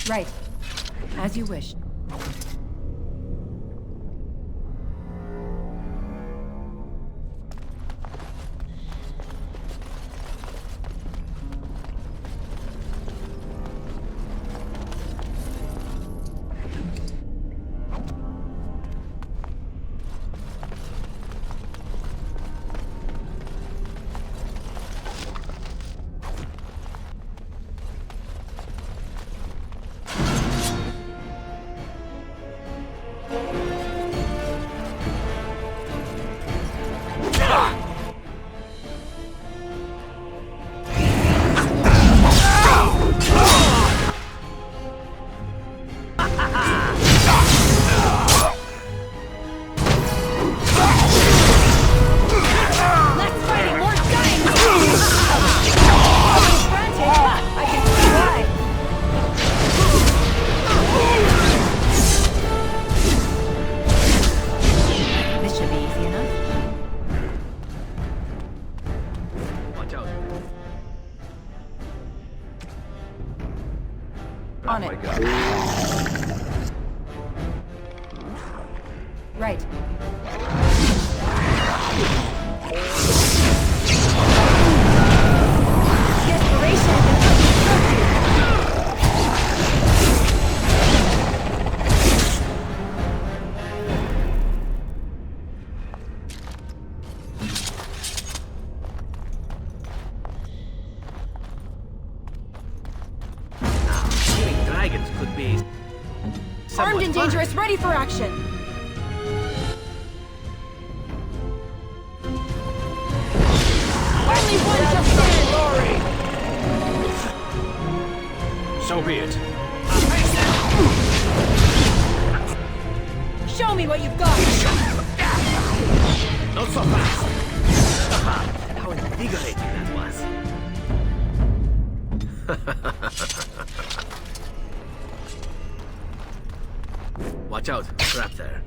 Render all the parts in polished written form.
Right. As you wish. On it. Right. Desperation Dragons could be armed and fun. dangerous, ready for action. Only one shall stand. So be it. Show me what you've got. Not so fast. How invigorating that was. Watch out, trap there.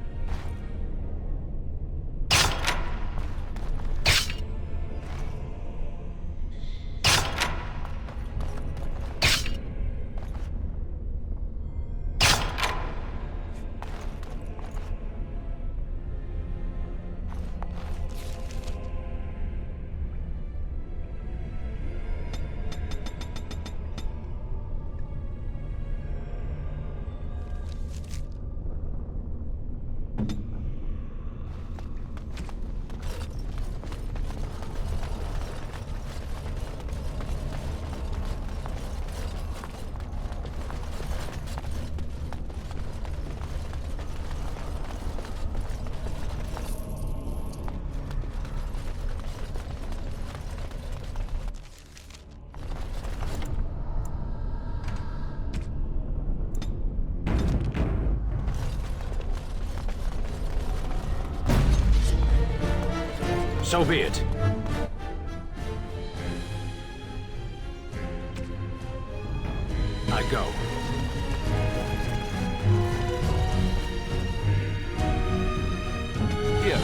So be it. I go. Here.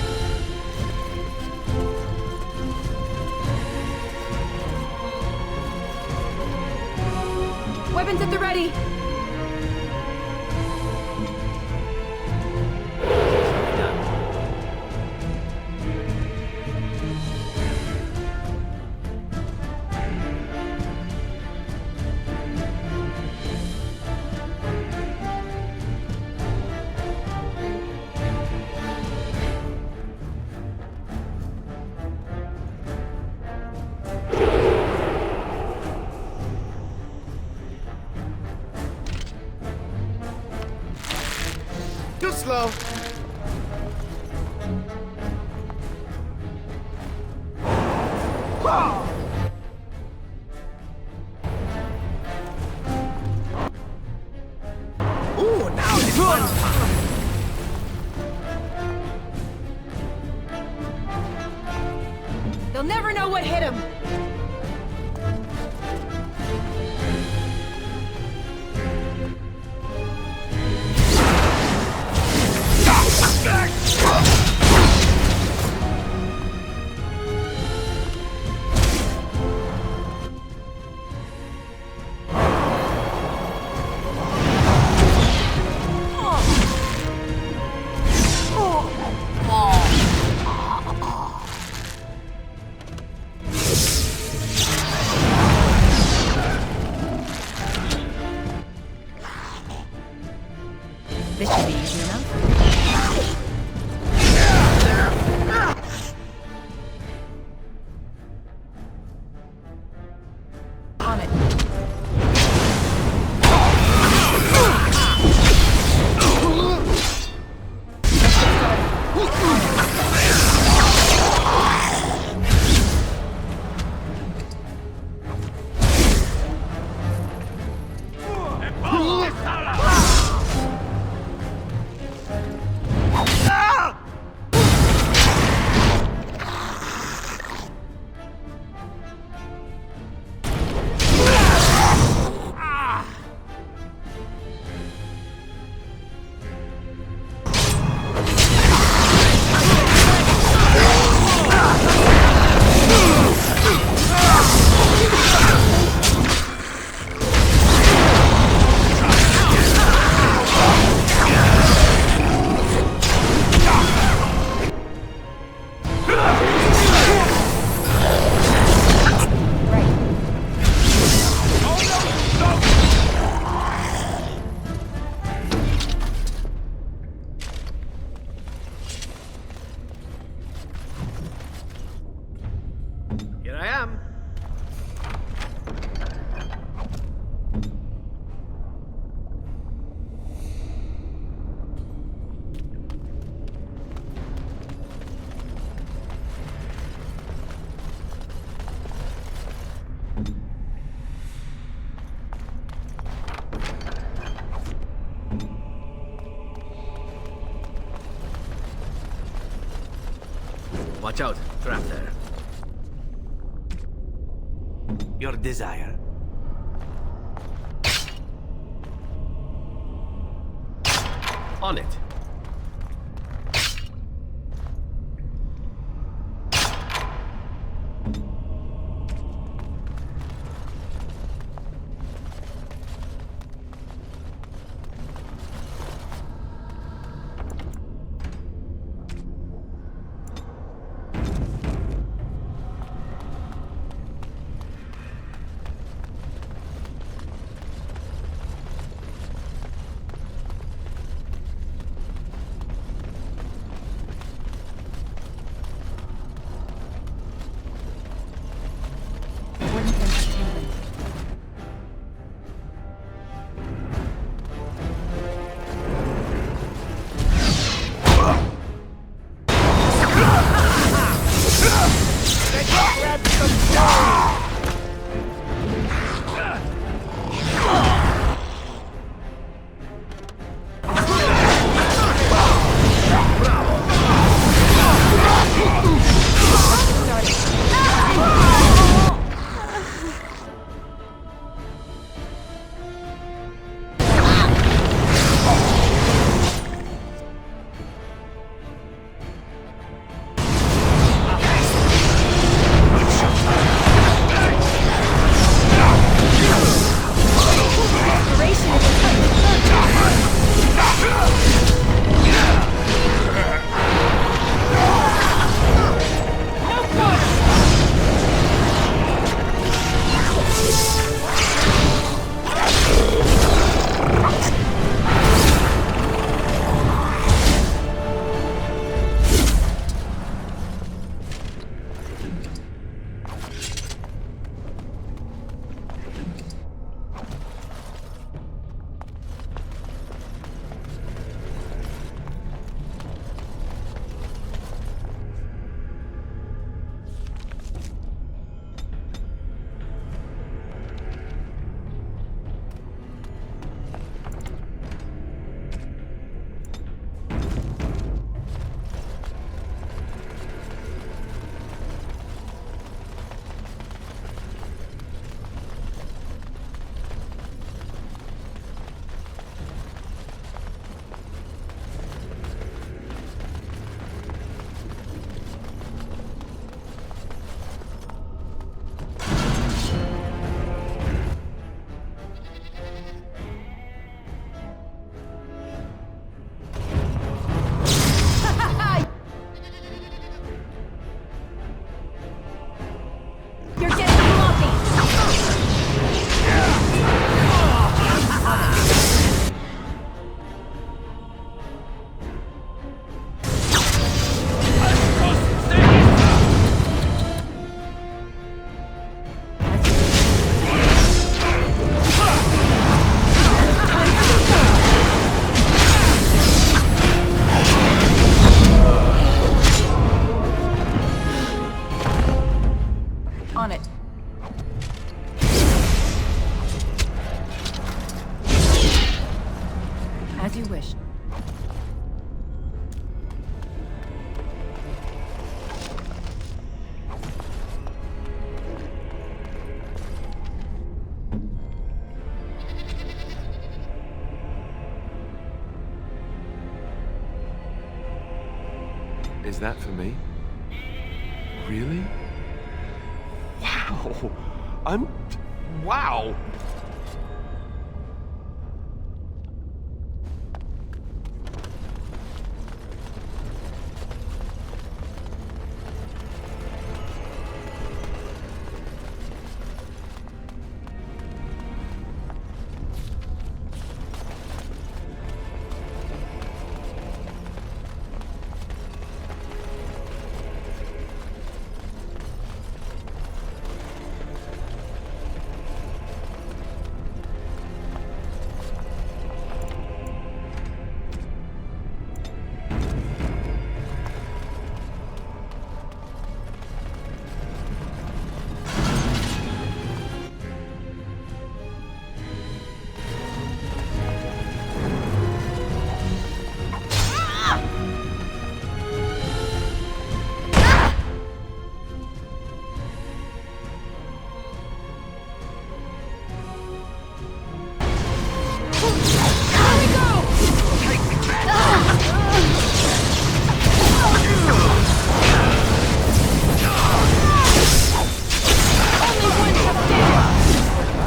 Weapons at the ready. Too slow. Ooh, now it's fun. They'll never know what hit him. This should be easy enough. On it. Here I am. Watch out, trap there. Your desire. On it. As you wish. Is that for me? Really? Wow! Wow!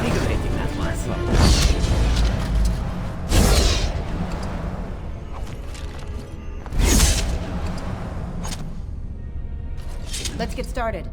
Invigorating that was. Let's get started.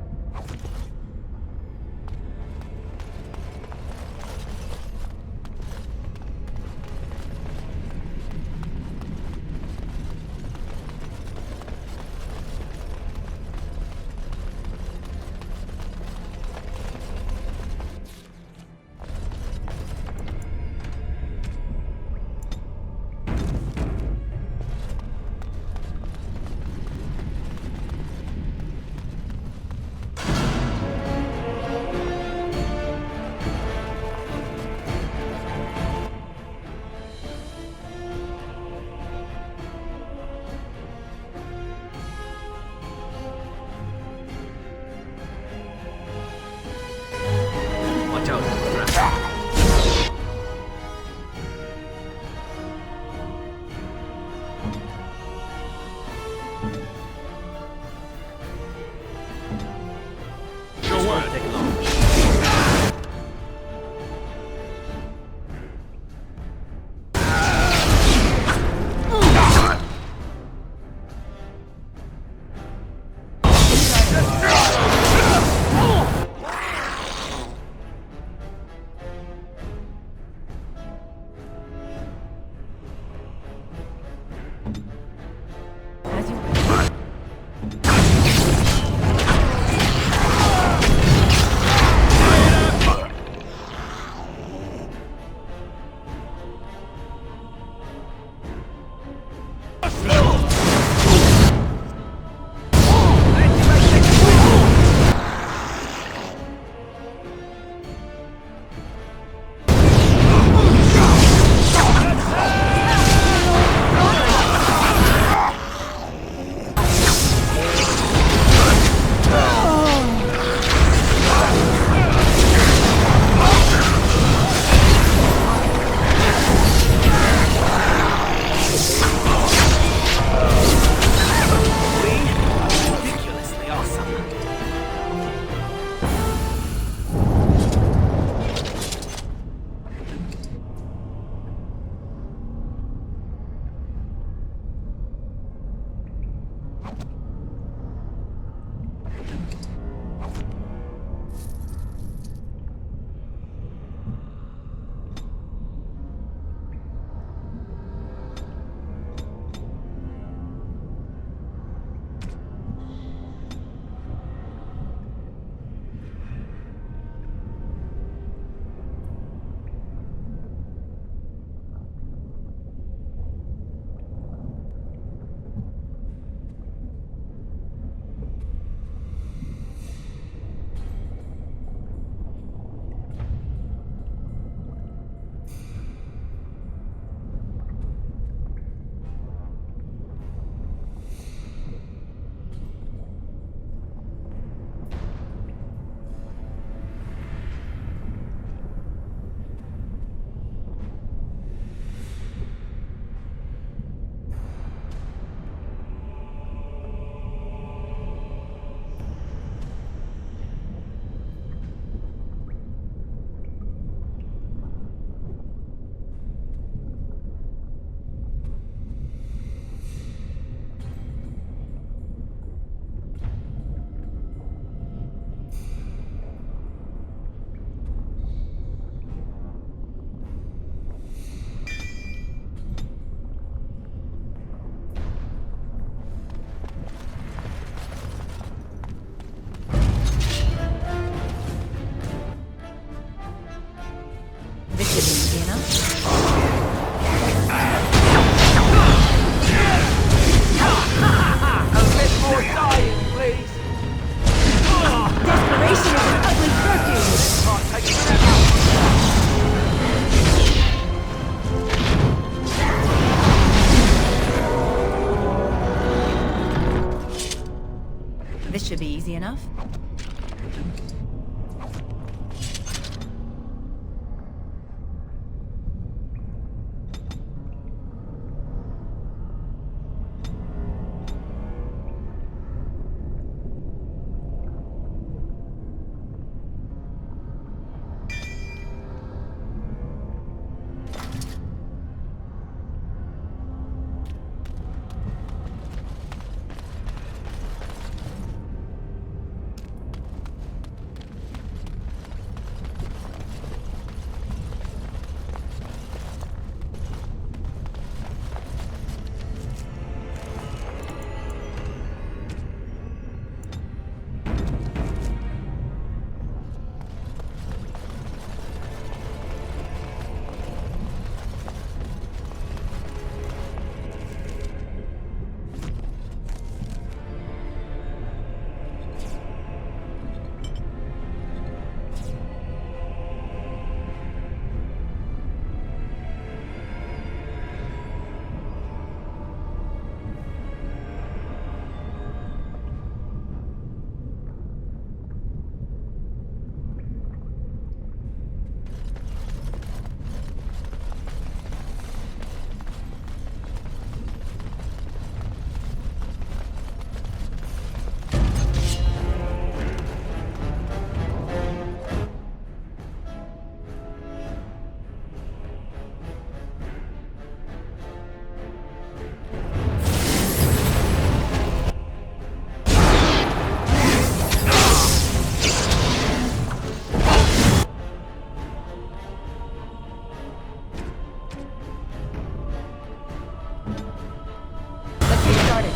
Easy enough. A bit more dying, please. Desperation is an ugly perfume. Can't take it forever. This should be easy enough. Let's get started.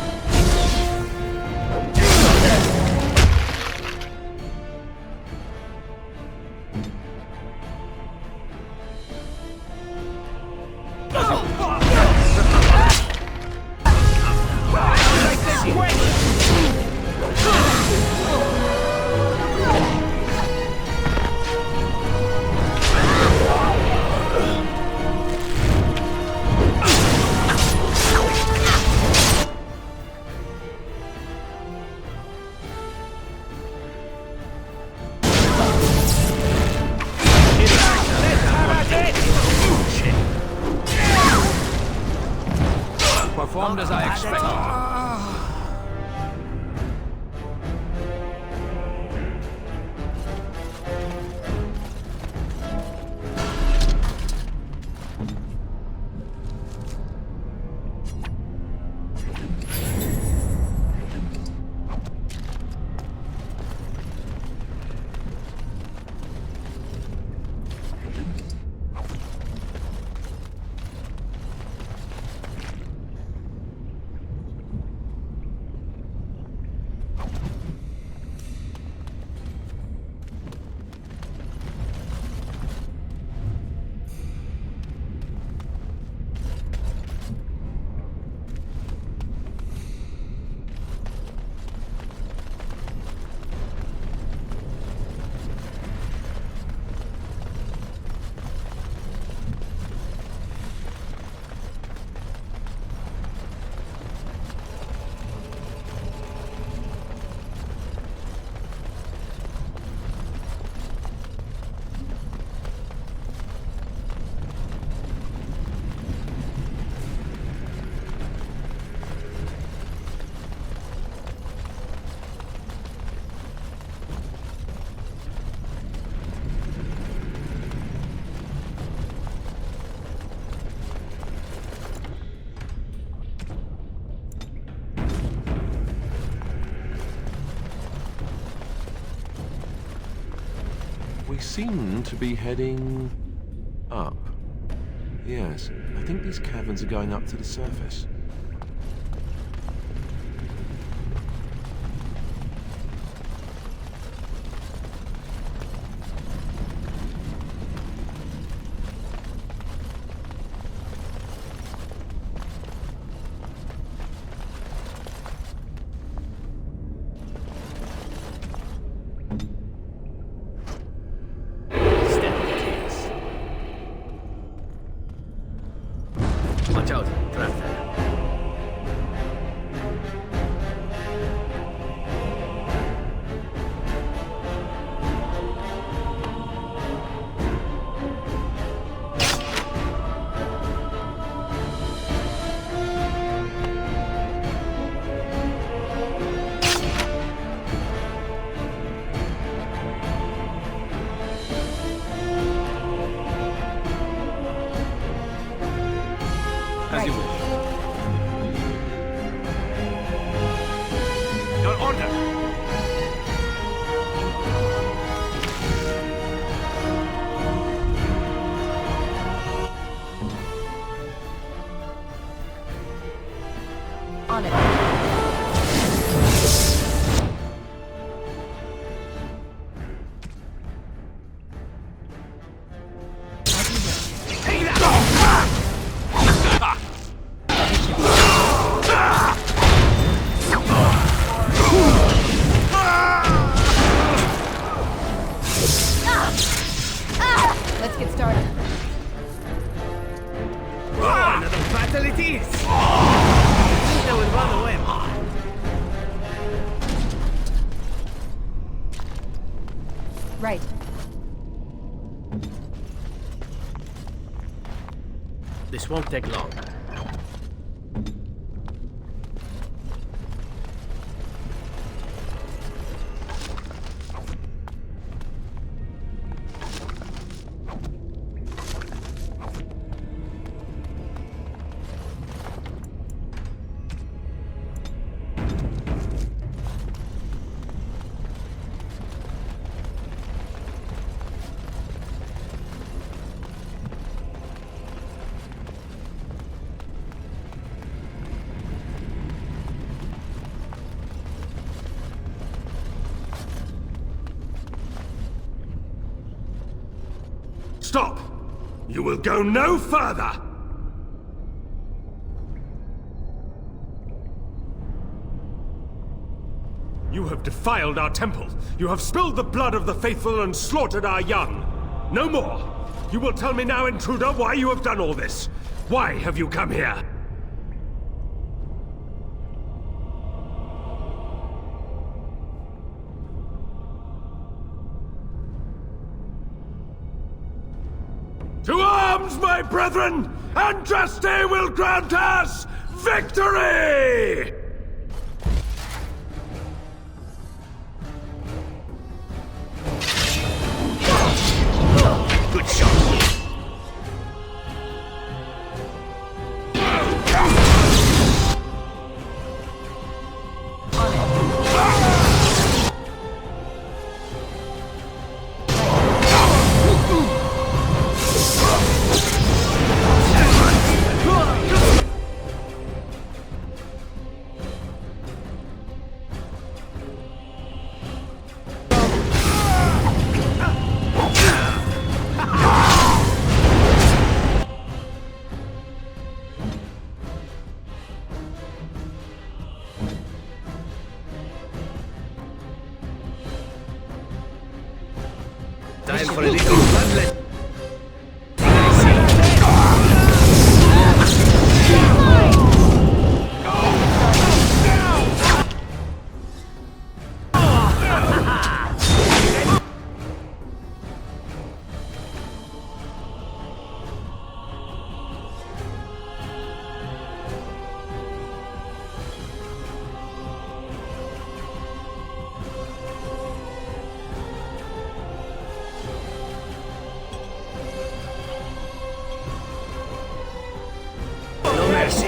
Performed as I expected. We seem to be heading up. Yes, I think these caverns are going up to the surface. out, Drather. As you wish. Your order! On it. Take that! Let's get started. Oh, another battle it is! They will run away. Right. This won't take long. Stop! You will go no further! You have defiled our temple. You have spilled the blood of the faithful and slaughtered our young. No more! You will tell me now, intruder, why you have done all this. Why have you come here? To arms, my brethren! Andraste will grant us victory! Good shot. Time for a little bloodlet. No mercy.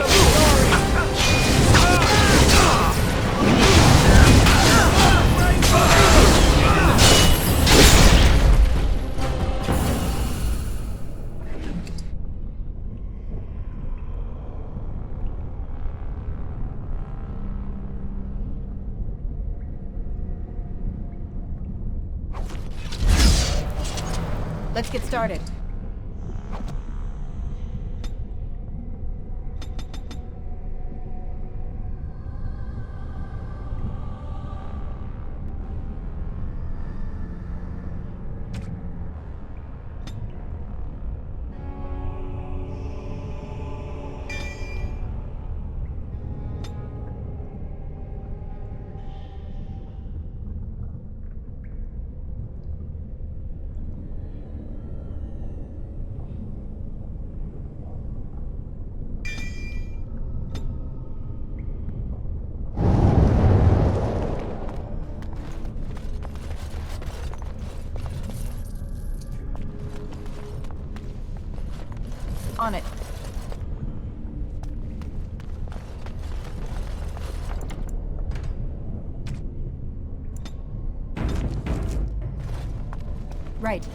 Let's get started. On it. Right.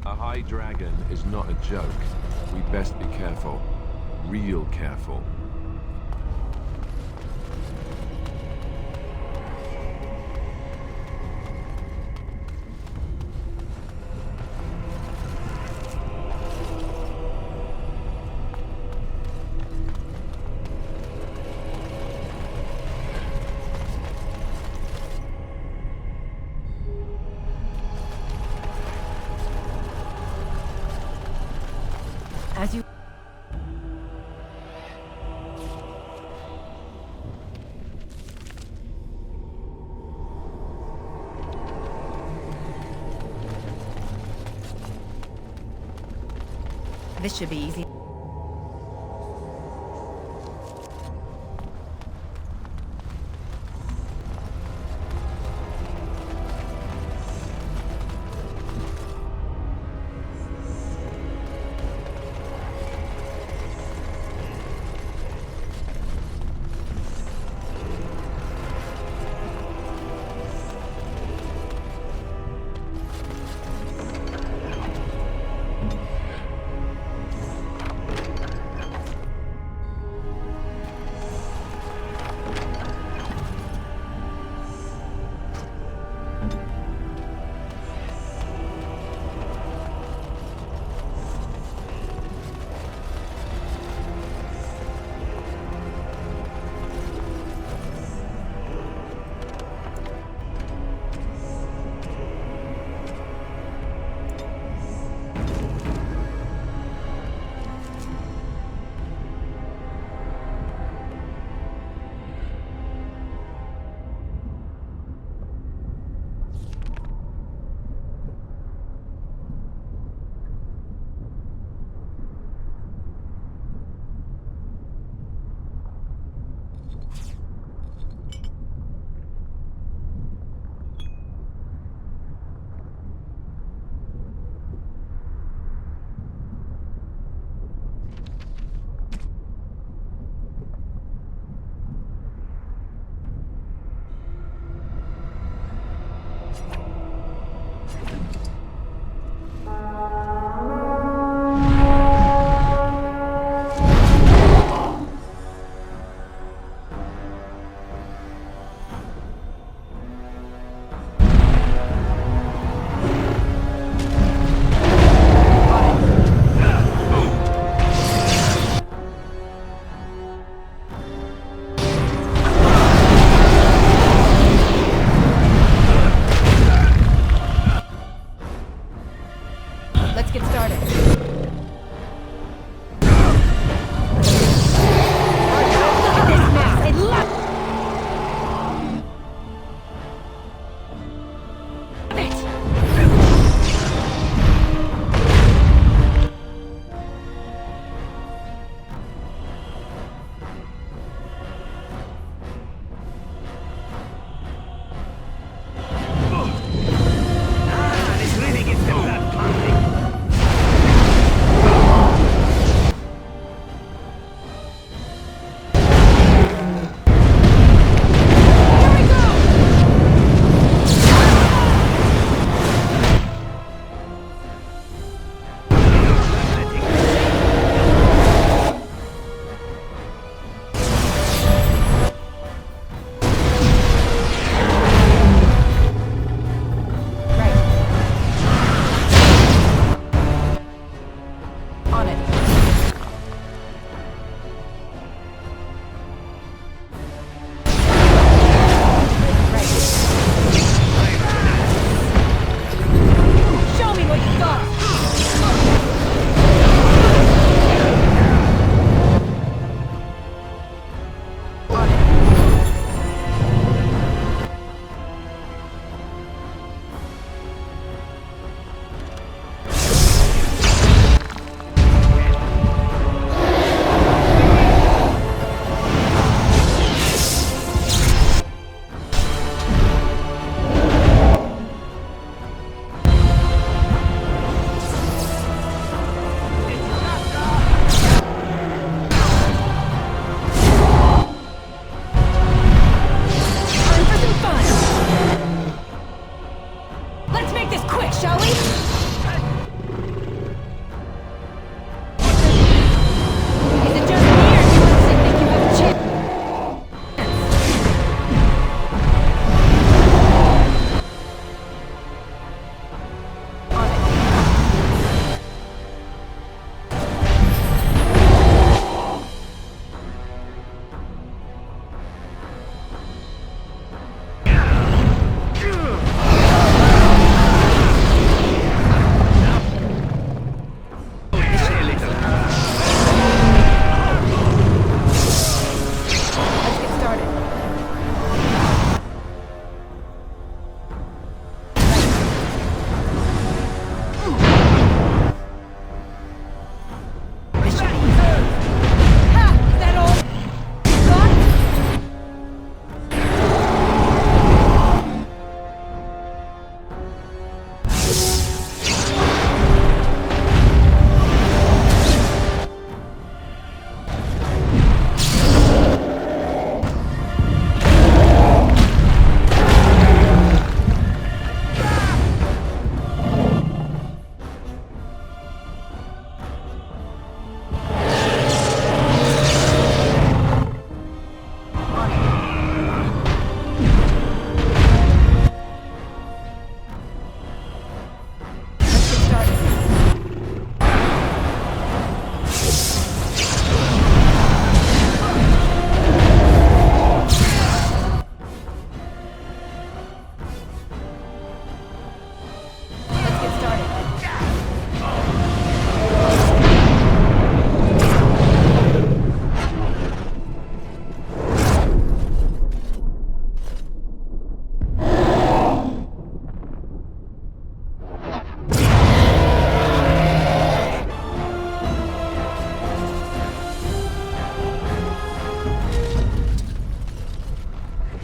A high dragon is not a joke. We best be careful. Real careful. As you... This should be easy. make this quick, shall we? Is it just me, or do you honestly think you have a chance? Let's get started. This should be easy. Ha! Is that all? Gone? Let's get started. Let's get started.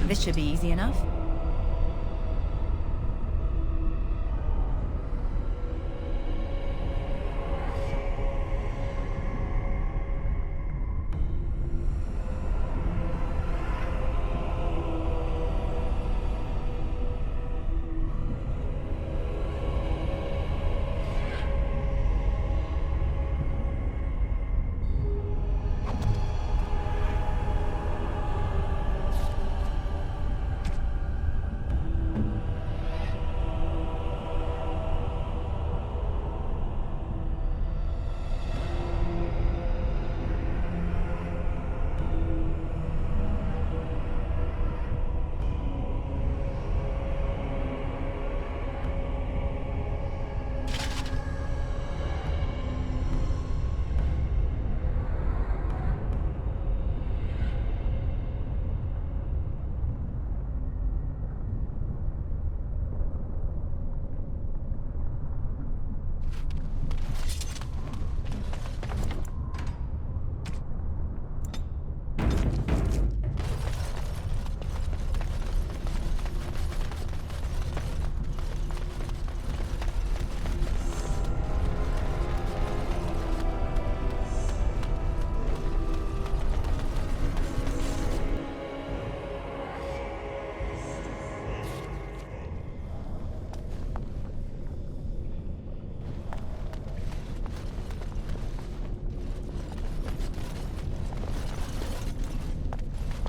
This should be easy enough.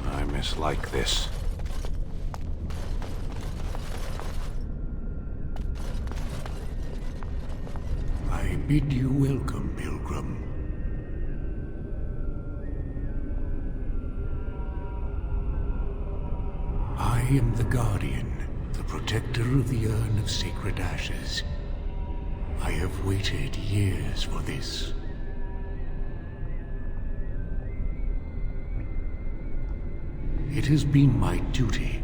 I mislike this. I bid you welcome, Pilgrim. I am the Guardian, the protector of the Urn of Sacred Ashes. I have waited years for this. It has been my duty,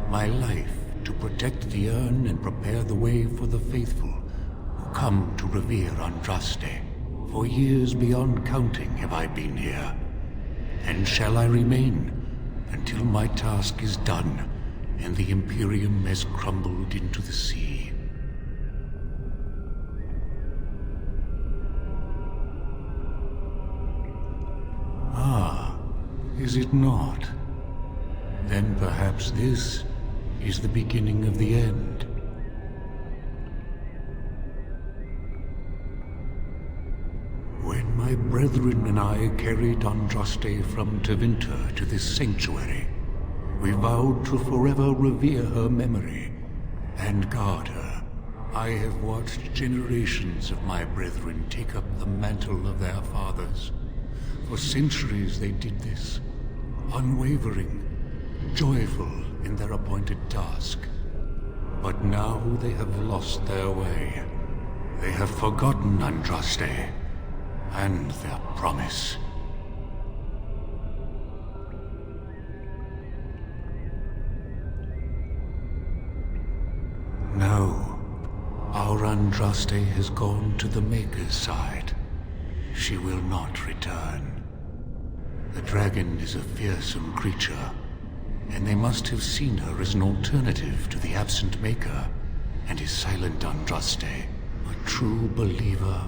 my life, to protect the urn and prepare the way for the faithful who come to revere Andraste. For years beyond counting have I been here, and shall I remain until my task is done and the Imperium has crumbled into the sea. Ah, is it not? Then perhaps this is the beginning of the end. my brethren and I carried Andraste from Tevinter to this sanctuary, we vowed to forever revere her memory and guard her. I have watched generations of my brethren take up the mantle of their fathers. For centuries they did this, unwavering, joyful in their appointed task. But now they have lost their way. They have forgotten Andraste and their promise. No, our Andraste has gone to the Maker's side. She will not return. The dragon is a fearsome creature, and they must have seen her as an alternative to the absent Maker and his silent Andraste. A true believer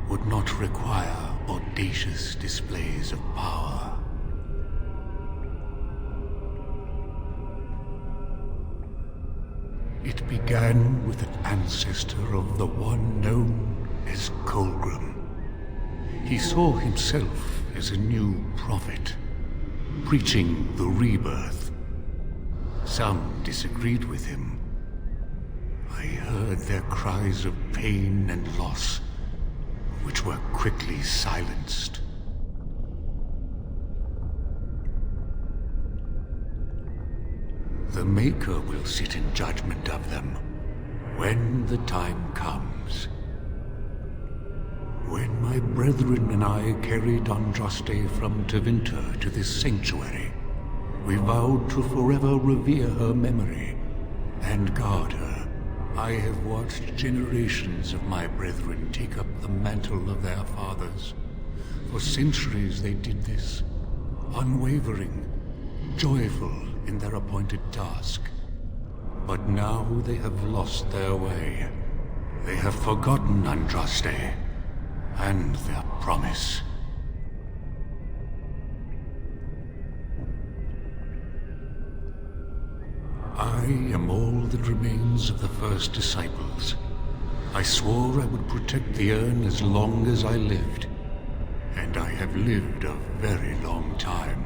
would not require audacious displays of power. It began with an ancestor of the one known as Colgrim. He saw himself as a new prophet, preaching the rebirth. Some disagreed with him. I heard their cries of pain and loss, which were quickly silenced. The Maker will sit in judgment of them when the time comes. When my brethren and I carried Andraste from Tevinter to this sanctuary, we vowed to forever revere her memory and guard her. I have watched generations of my brethren take up the mantle of their fathers. For centuries they did this, unwavering, joyful in their appointed task. But now they have lost their way. They have forgotten Andraste and their promise. I am all that remains of the first disciples. I swore I would protect the urn as long as I lived, and I have lived a very long time.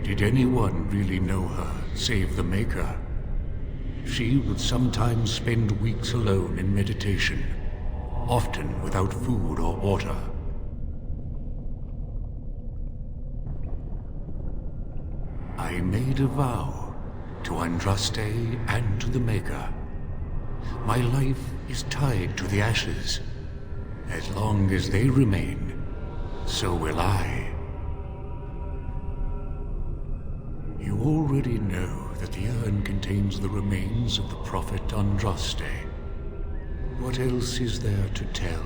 Did anyone really know her, save the Maker? She would sometimes spend weeks alone in meditation, often without food or water. I made a vow to Andraste and to the Maker. My life is tied to the ashes. As long as they remain, so will I. You already know that the urn contains the remains of the prophet Andraste. What else is there to tell?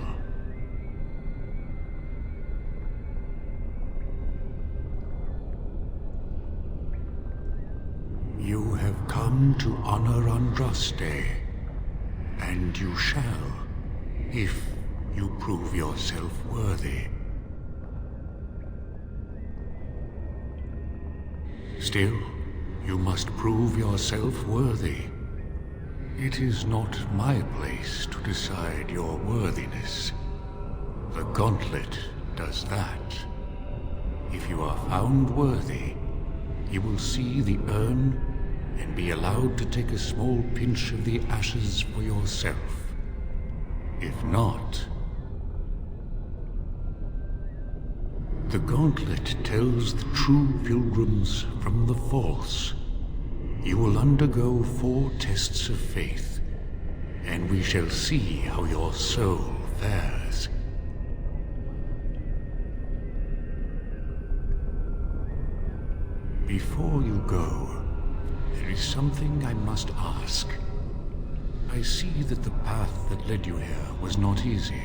You have come to honor Andraste, and you shall, if you prove yourself worthy. Still, you must prove yourself worthy. It is not my place to decide your worthiness. The Gauntlet does that. If you are found worthy, you will see the urn and be allowed to take a small pinch of the ashes for yourself. If not, the Gauntlet tells the true pilgrims from the false. You will undergo 4 tests of faith, and we shall see how your soul fares. Before you go, there is something I must ask. I see that the path that led you here was not easy.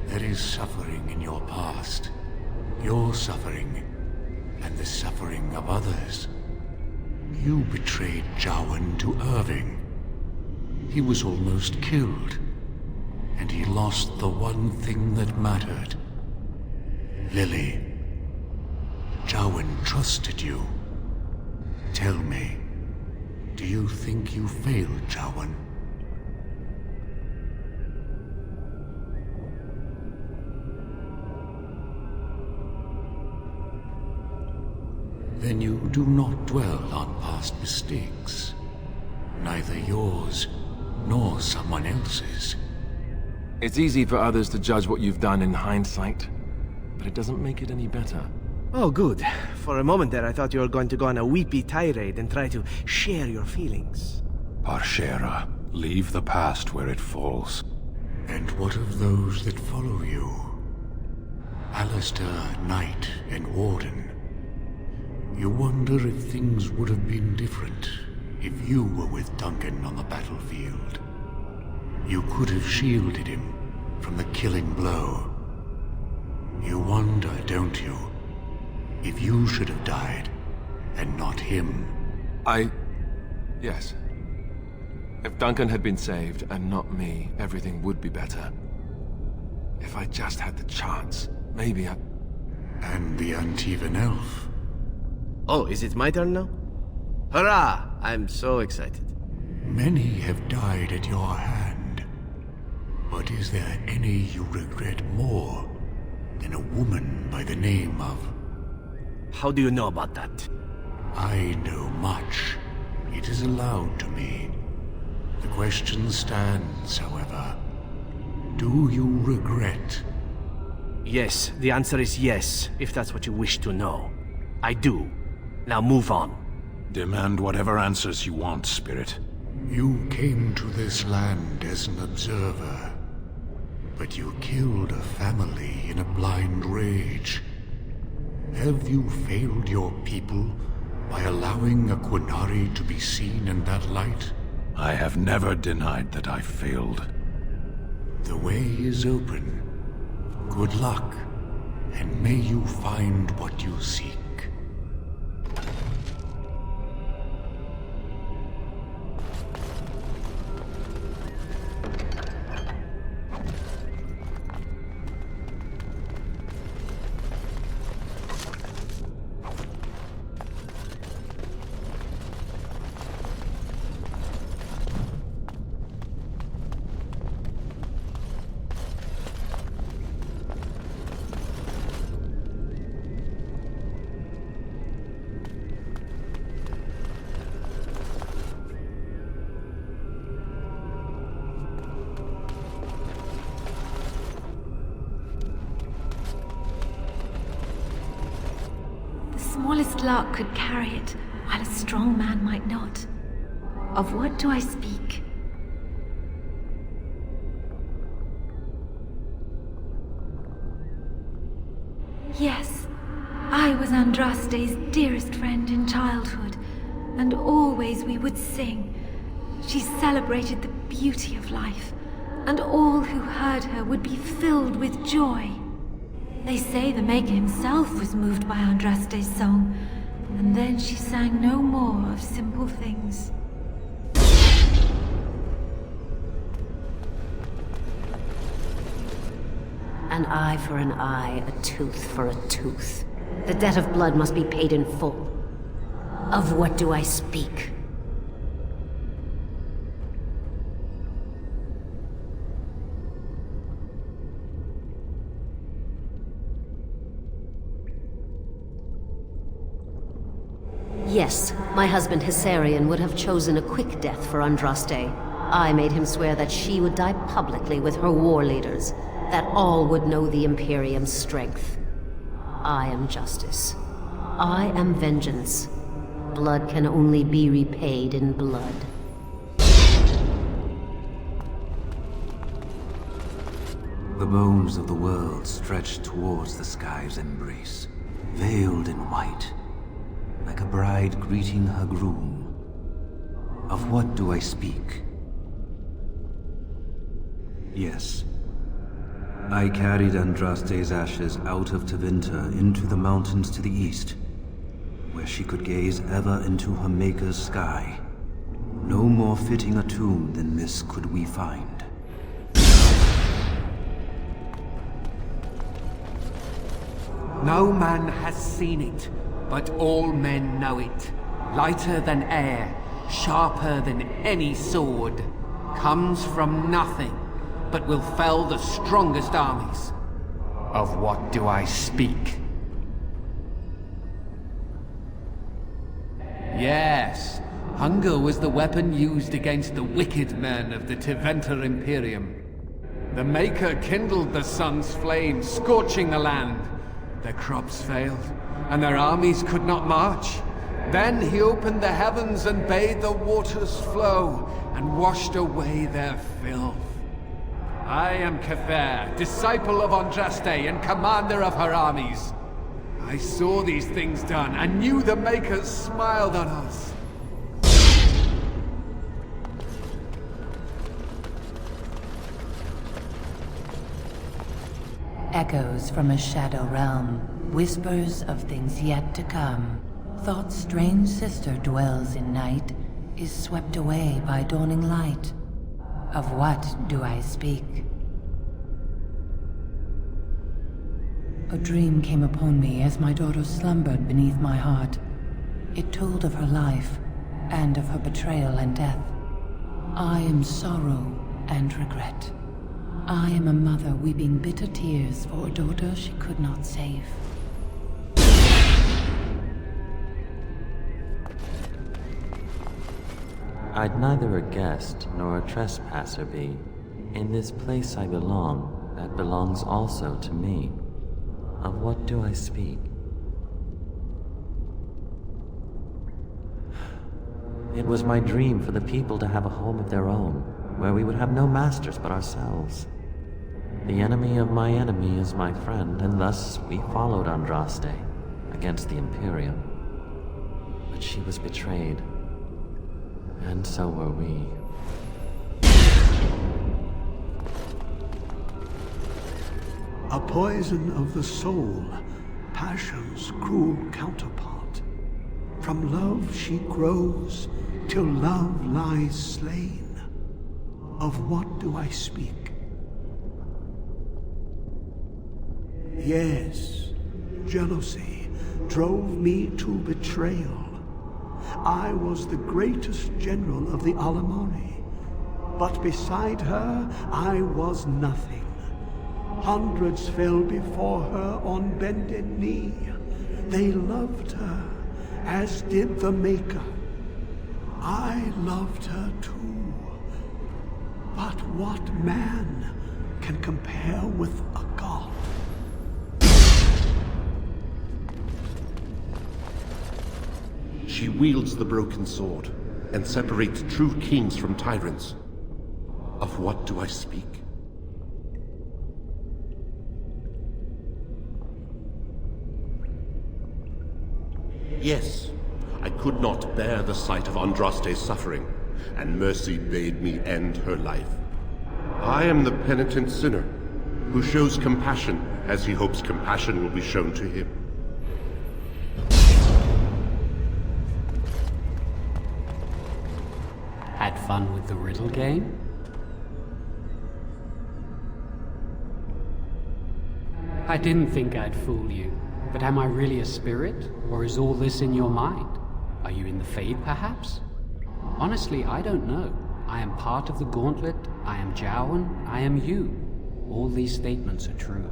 There is suffering in your past. Your suffering, and the suffering of others. You betrayed Jowan to Irving. He was almost killed, and he lost the one thing that mattered. Lily. Jowan trusted you. Tell me, do you think you failed Jowan? do not dwell on past mistakes. Neither yours nor someone else's. It's easy for others to judge what you've done in hindsight, but it doesn't make it any better. Oh, good. For a moment there, I thought you were going to go on a weepy tirade and try to share your feelings. Parshera, leave the past where it falls. And what of those that follow you? Alistair, Knight, and Warden. You wonder if things would have been different if you were with Duncan on the battlefield. You could have shielded him from the killing blow. You wonder, don't you, if you should have died and not him? Yes. If Duncan had been saved and not me, everything would be better. If I just had the chance, maybe I... And the Antivan elf. Oh, is it my turn now? Hurrah! I'm so excited. Many have died at your hand. But is there any you regret more than a woman by the name of... How do you know about that? I know much. It is allowed to me. The question stands, however. Do you regret? Yes, the answer is yes, if that's what you wish to know. I do. Now move on. Demand whatever answers you want, Spirit. You came to this land as an observer, but you killed a family in a blind rage. Have you failed your people by allowing a Qunari to be seen in that light? I have never denied that I failed. The way is open. Good luck, and may you find what you seek. The smallest lark could carry it, while a strong man might not. Of what do I speak? Yes, I was Andraste's dearest friend in childhood, and always we would sing. She celebrated the beauty of life, and all who heard her would be filled with joy. They say the Maker himself was moved by Andraste's song, and then she sang no more of simple things. An eye for an eye, a tooth for a tooth. The debt of blood must be paid in full. Of what do I speak? Yes, my husband Hissarion would have chosen a quick death for Andraste. I made him swear that she would die publicly with her war leaders, that all would know the Imperium's strength. I am justice. I am vengeance. Blood can only be repaid in blood. The bones of the world stretch towards the sky's embrace, veiled in white, like a bride greeting her groom. Of what do I speak? Yes. I carried Andraste's ashes out of Tevinter into the mountains to the east, where she could gaze ever into her Maker's sky. No more fitting a tomb than this could we find. No man has seen it, but all men know it. Lighter than air, sharper than any sword. Comes from nothing, but will fell the strongest armies. Of what do I speak? Yes. Hunger was the weapon used against the wicked men of the Tevinter Imperium. The Maker kindled the sun's flame, scorching the land. Their crops failed, and their armies could not march. Then he opened the heavens and bade the waters flow, and washed away their filth. I am Kefir, disciple of Andraste and commander of her armies. I saw these things done, and knew the Makers smiled on us. Echoes from a shadow realm, whispers of things yet to come. Thought's strange sister dwells in night, is swept away by dawning light. Of what do I speak? A dream came upon me as my daughter slumbered beneath my heart. It told of her life, and of her betrayal and death. I am sorrow and regret. I am a mother weeping bitter tears for a daughter she could not save. I'd neither a guest nor a trespasser be. In this place I belong, that belongs also to me. Of what do I speak? It was my dream for the people to have a home of their own, where we would have no masters but ourselves. The enemy of my enemy is my friend, and thus we followed Andraste against the Imperium. But she was betrayed, and so were we. A poison of the soul, passion's cruel counterpart. From love she grows, till love lies slain. Of what do I speak? Yes, jealousy drove me to betrayal. I was the greatest general of the Alamari, but beside her I was nothing. Hundreds fell before her on bended knee. They loved her, as did the Maker. I loved her too. But what man can compare with a god? She wields the broken sword and separates true kings from tyrants. Of what do I speak? Yes, I could not bear the sight of Andraste's suffering, and mercy bade me end her life. I am the penitent sinner, who shows compassion as he hopes compassion will be shown to him. Had fun with the riddle game? I didn't think I'd fool you. But am I really a spirit, or is all this in your mind? Are you in the Fade, perhaps? Honestly, I don't know. I am part of the Gauntlet, I am Jowan, I am you. All these statements are true.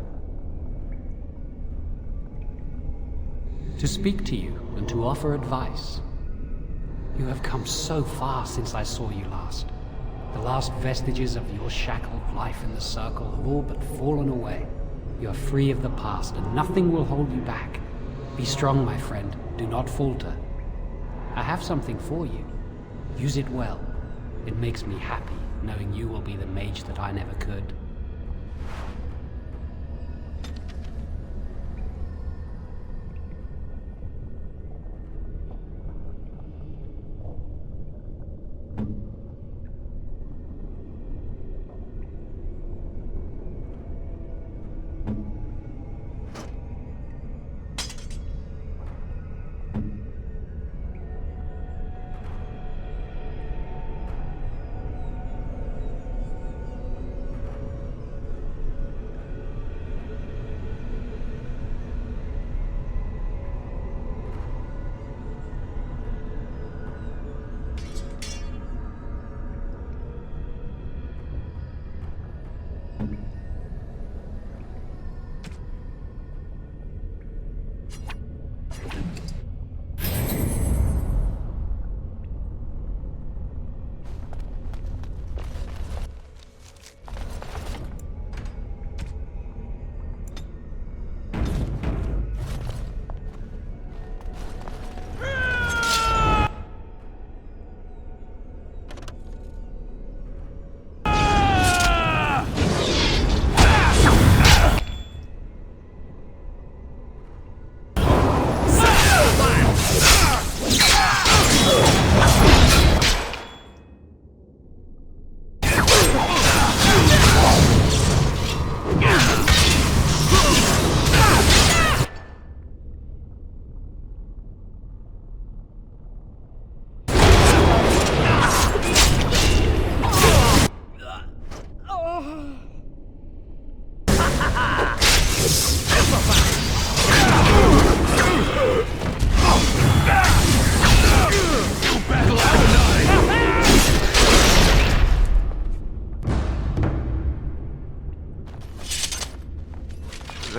To speak to you, and to offer advice. You have come so far since I saw you last. The last vestiges of your shackled life in the Circle have all but fallen away. You are free of the past, and nothing will hold you back. Be strong, my friend. Do not falter. I have something for you. Use it well. It makes me happy, knowing you will be the mage that I never could.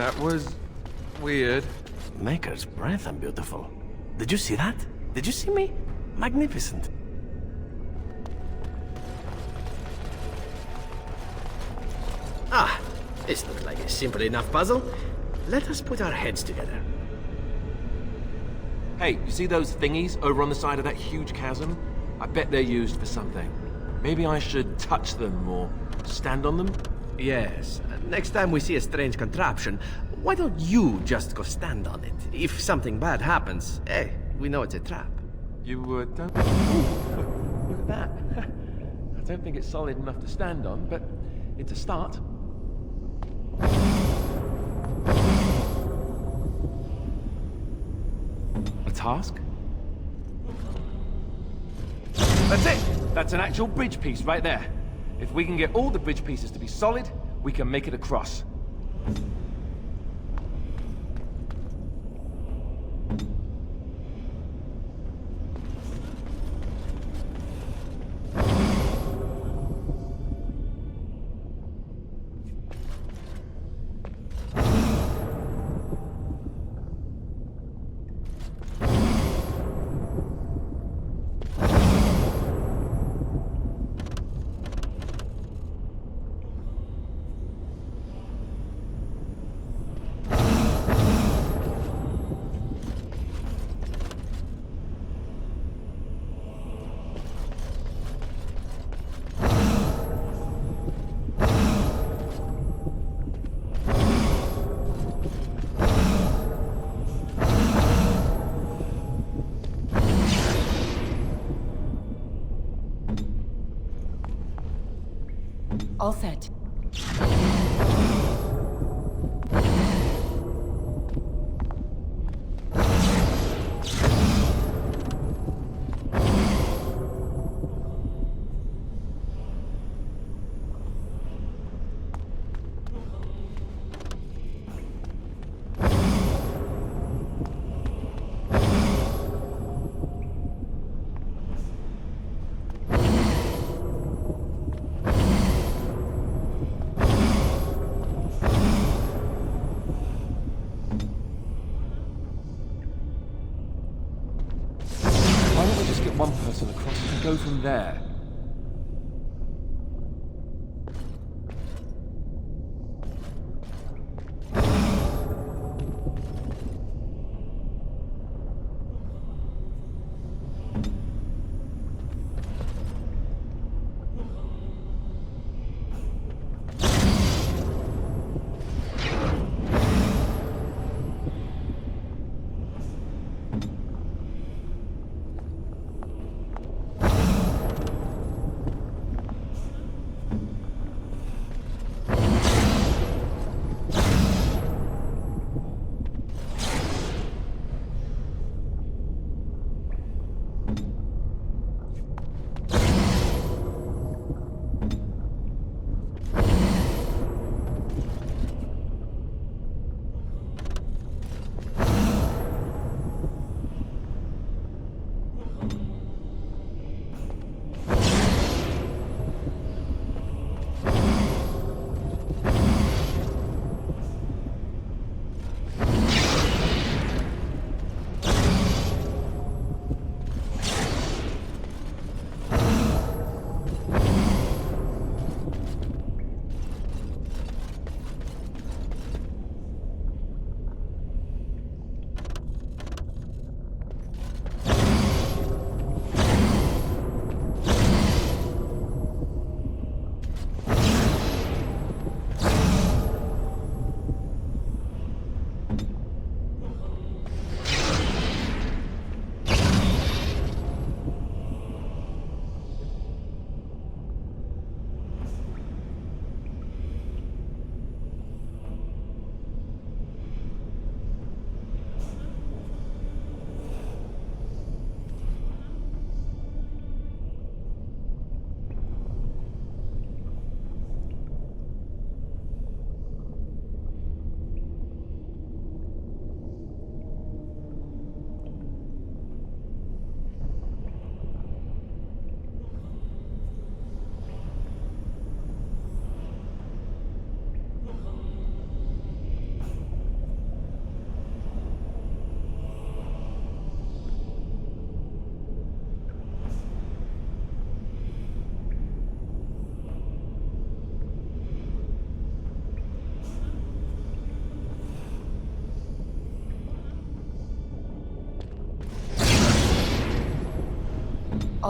That was weird. Maker's breath, I'm beautiful. Did you see that? Did you see me? Magnificent. Ah, this looks like a simple enough puzzle. Let us put our heads together. Hey, you see those thingies over on the side of that huge chasm? I bet they're used for something. Maybe I should touch them or stand on them? Yes. Next time we see a strange contraption, why don't you just go stand on it? If something bad happens, hey, we know it's a trap. You don't... Ooh, look at that. I don't think it's solid enough to stand on, but it's a start. A task? That's it! That's an actual bridge piece right there. If we can get all the bridge pieces to be solid, we can make it across. All set. One person across and go from there.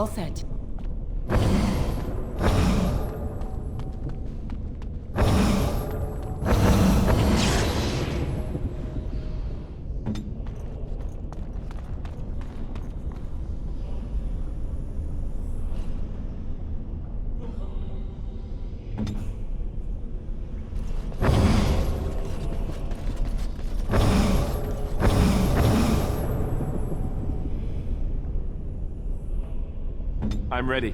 All set. I'm ready.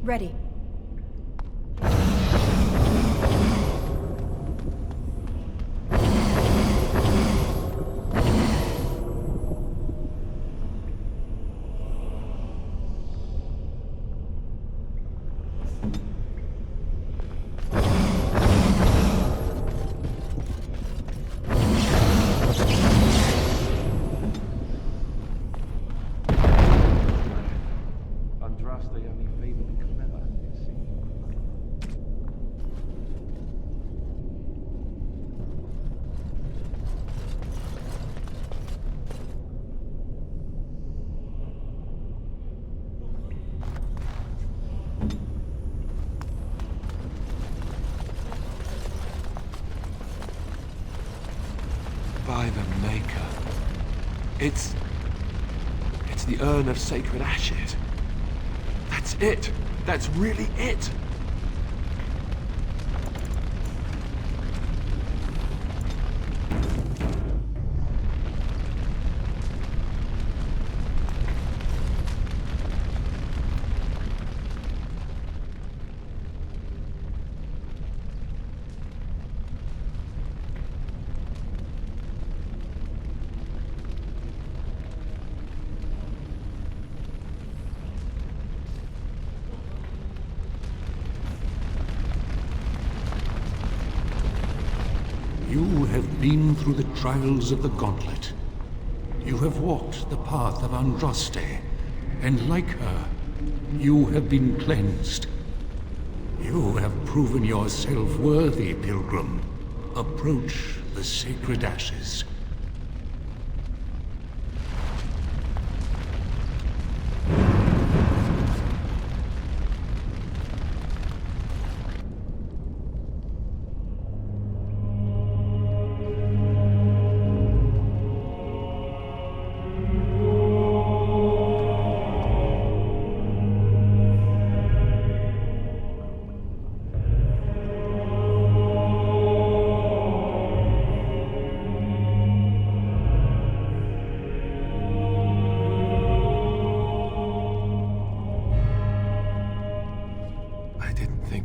Ready. Andraste only favored the clever, it seems. By the Maker. It's the Urn of Sacred Ashes. That's it! That's really it! You have been through the trials of the Gauntlet. You have walked the path of Andraste, and like her, you have been cleansed. You have proven yourself worthy, Pilgrim. Approach the Sacred Ashes.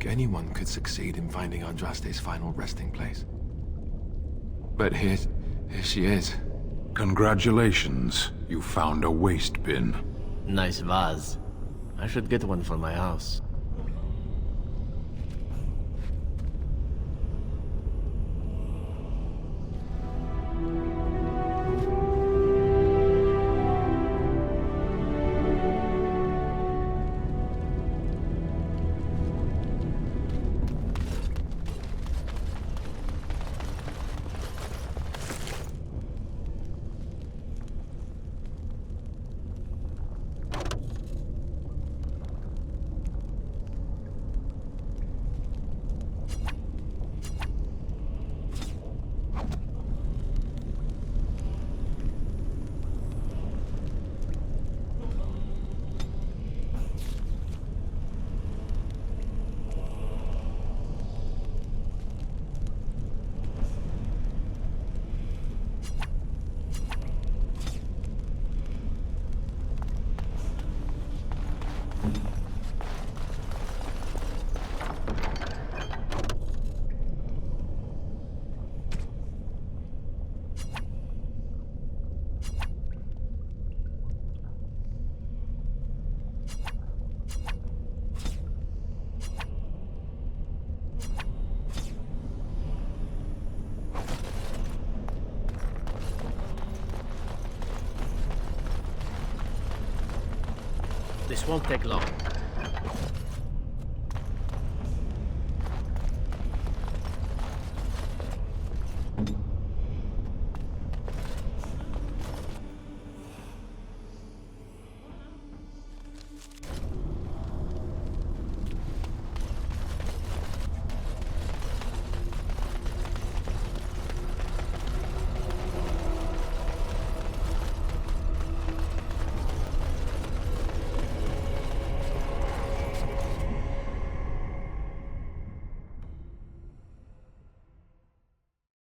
Anyone could succeed in finding Andraste's final resting place. But here she is. Congratulations. You found a waste bin. Nice vase. I should get one for my house. This won't take long.